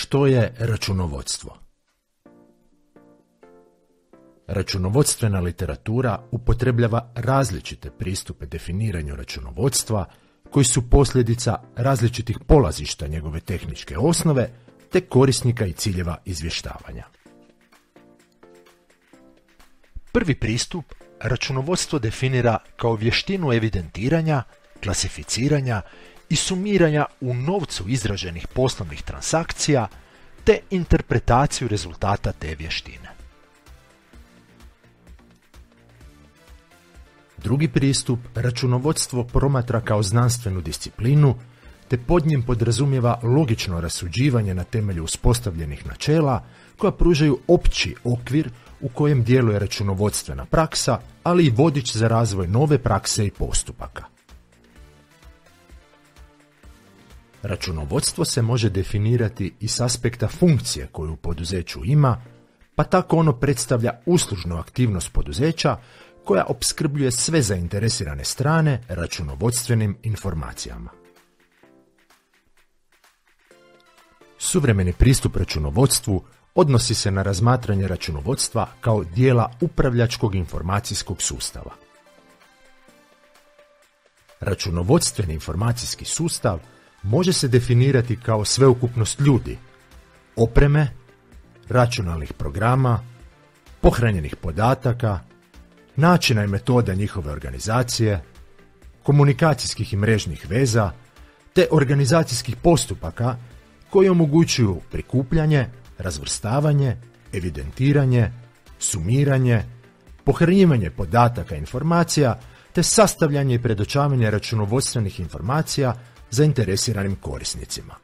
Što je računovodstvo? Računovodstvena literatura upotrebljava različite pristupe definiranju računovodstva koji su posljedica različitih polazišta njegove tehničke osnove te korisnika i ciljeva izvještavanja. Prvi pristup računovodstvo definira kao vještinu evidentiranja, klasificiranja i sumiranja u novcu izraženih poslovnih transakcija te interpretaciju rezultata te vještine. Drugi pristup računovodstvo promatra kao znanstvenu disciplinu te pod njim podrazumijeva logično rasuđivanje na temelju uspostavljenih načela koja pružaju opći okvir u kojem djeluje računovodstvena praksa, ali i vodič za razvoj nove prakse i postupaka. Računovodstvo se može definirati i s aspekta funkcije koju u poduzeću ima, pa tako ono predstavlja uslužnu aktivnost poduzeća koja opskrbljuje sve zainteresirane strane računovodstvenim informacijama. Suvremeni pristup računovodstvu odnosi se na razmatranje računovodstva kao dijela upravljačkog informacijskog sustava. Računovodstveni informacijski sustav može se definirati kao sveukupnost ljudi, opreme, računalnih programa, pohranjenih podataka, načina i metoda njihove organizacije, komunikacijskih i mrežnih veza, te organizacijskih postupaka koji omogućuju prikupljanje, razvrstavanje, evidentiranje, sumiranje, pohranjivanje podataka i informacija, te sastavljanje i predočavanje računovodstvenih informacija zainteresiranim korisnicima.